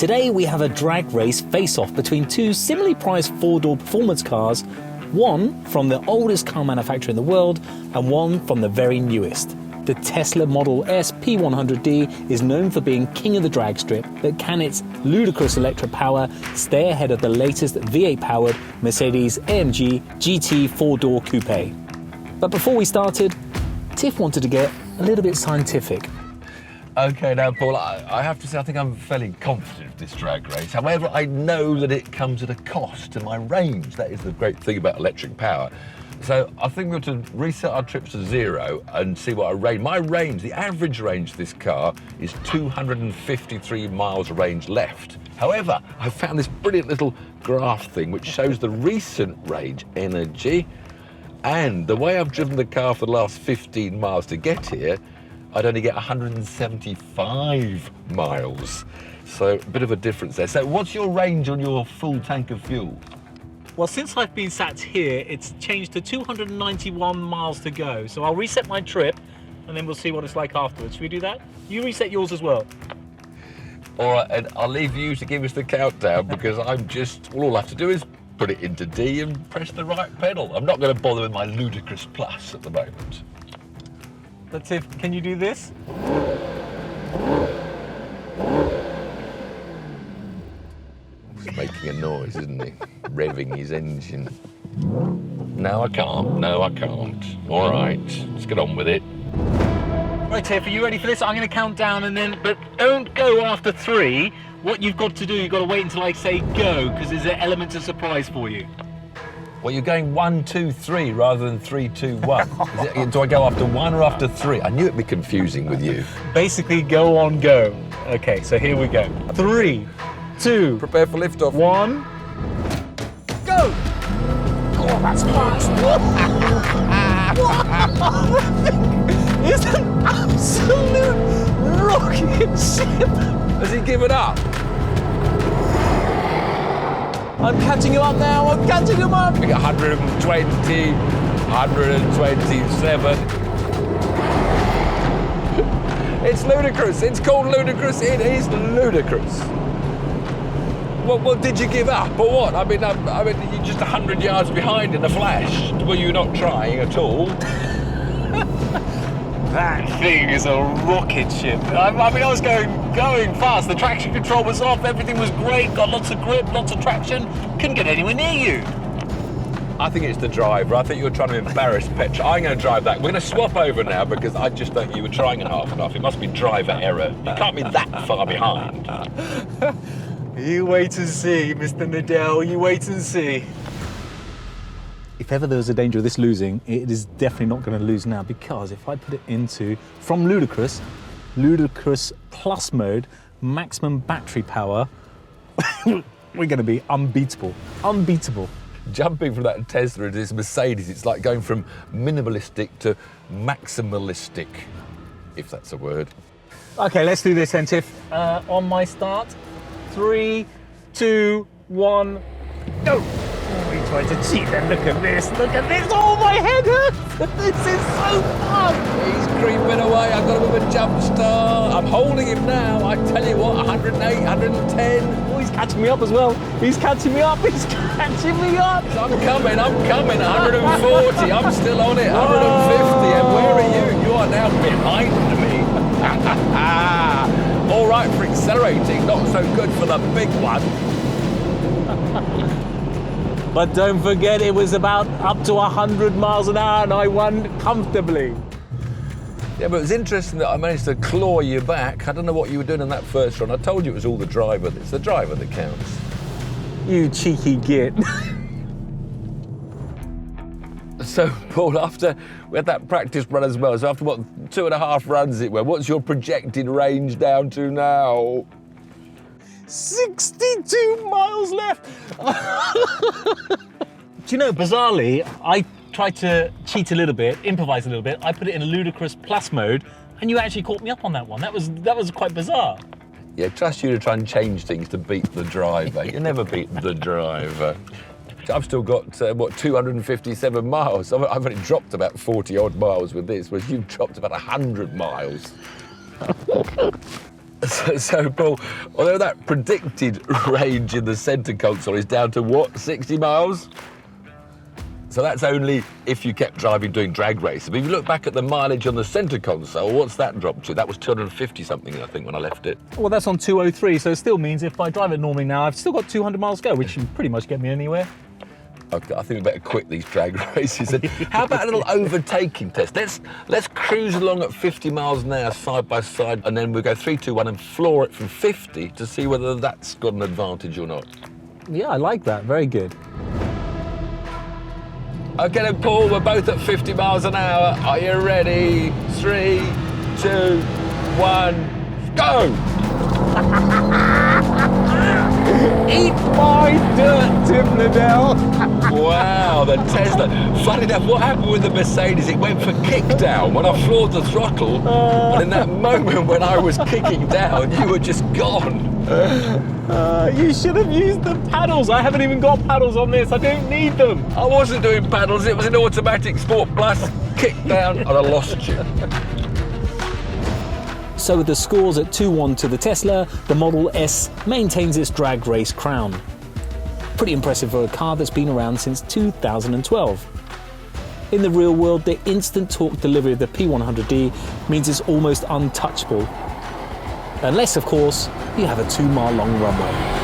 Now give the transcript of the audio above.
Today we have a drag race face-off between two similarly priced four-door performance cars, one from the oldest car manufacturer in the world and one from the very newest. The Tesla Model S P100D is known for being king of the drag strip, but can its ludicrous electric power stay ahead of the latest V8-powered Mercedes-AMG GT four-door coupe? But before we started, Tiff wanted to get a little bit scientific. OK, now, Paul, I have to say I think I'm fairly confident of this drag race. However, I know that it comes at a cost to my range. That is the great thing about electric power. So I think we have to reset our trips to 0 and see what our range... My range, the average range of this car is 253 miles range left. However, I found this brilliant little graph thing which shows the recent range energy, and the way I've driven the car for the last 15 miles to get here, I'd only get 175 miles. So a bit of a difference there. So what's your range on your full tank of fuel? Well, since I've been sat here, it's changed to 291 miles to go. So I'll reset my trip and then we'll see what it's like afterwards. Should we do that? You reset yours as well. All right, and I'll leave you to give us the countdown because I'm just, all I have to do is put it into D and press the right pedal. I'm not going to bother with my ludicrous plus at the moment. That's it. Can you do this? He's making a noise, isn't he? Revving his engine. No, I can't. No, I can't. All right, let's get on with it. Right, Tiff, are you ready for this? I'm going to count down and then, but don't go after 3. What you've got to do, you've got to wait until I say go, because there's an element of surprise for you. Well, you're going 1, 2, 3 rather than 3, 2, 1. Do I go after 1 or after 3? I knew it'd be confusing with you. Basically, go on, go. Okay, so here we go. 3, 2, prepare for liftoff. 1, go! Oh, that's fast! It's an absolute rocket ship! Has he given up? I'm catching him up now, I'm catching him up! We got 120, 127. It's ludicrous, it's called ludicrous, it is ludicrous. What did you give up, or what? I mean, you're just 100 yards behind in a flash. Were you not trying at all? That thing is a rocket ship. I mean, I was going fast. The traction control was off. Everything was great. Got lots of grip, lots of traction. Couldn't get anywhere near you. I think it's the driver. I think you were trying to embarrass Petra. I'm going to drive that. We're going to swap over now because I just think you were trying it half and half. It must be driver error. You can't be that far behind. You wait and see, Mr. Nadell. You wait and see. If ever there was a danger of this losing, it is definitely not going to lose now, because if I put it into, from ludicrous plus mode, maximum battery power, we're going to be unbeatable. Unbeatable. Jumping from that Tesla to this Mercedes, it's like going from minimalistic to maximalistic, if that's a word. Okay, let's do this then, Tiff. On my start, 3, 2, 1, go! We tried to cheat then. Look at this. Oh, my head hurts. This is so fun. He's creeping away. I've got him with a jump start. I'm holding him now. I tell you what, 108, 110. Oh, he's catching me up as well. He's catching me up. He's catching me up. I'm coming. 140. I'm still on it. 150. And where are you? You are now behind me. All right for accelerating. Not so good for the big one. But don't forget, it was about up to 100 miles an hour and I won comfortably. Yeah, but it was interesting that I managed to claw you back. I don't know what you were doing in that first run. I told you it was all the driver. It's the driver that counts. You cheeky git. So, Paul, after we had that practice run as well, so after what, 2.5 runs it were, what's your projected range down to now? 62 miles left. Do you know, bizarrely, I tried to cheat a little bit, improvise a little bit. I put it in ludicrous plus mode, and you actually caught me up on that one. That was quite bizarre. Yeah, trust you to try and change things to beat the driver. You never beat the driver. I've still got, 257 miles. I've only dropped about 40 odd miles with this, whereas you've dropped about 100 miles. So, Paul, although that predicted range in the centre console is down to what, 60 miles? So that's only if you kept driving doing drag races. But if you look back at the mileage on the centre console, what's that dropped to? That was 250 something, I think, when I left it. Well, that's on 203, so it still means if I drive it normally now, I've still got 200 miles to go, which can pretty much get me anywhere. Okay, I think we better quit these drag races. And how about a little overtaking test? Let's cruise along at 50 miles an hour side by side, and then we'll go 3, 2, 1 and floor it from 50 to see whether that's got an advantage or not. Yeah, I like that. Very good. Okay then, Paul, we're both at 50 miles an hour. Are you ready? 3, 2, 1, go! Eat my dirt, Tim Liddell. Wow, the Tesla. Funny enough, what happened with the Mercedes, it went for kick down when I floored the throttle. And in that moment when I was kicking down, you were just gone. You should have used the paddles. I haven't even got paddles on this. I don't need them. I wasn't doing paddles, it was an automatic Sport Plus. Kick down and I lost you. So with the scores at 2-1 to the Tesla, the Model S maintains its drag race crown. Pretty impressive for a car that's been around since 2012. In the real world, the instant torque delivery of the P100D means it's almost untouchable. Unless, of course, you have a 2-mile long runway.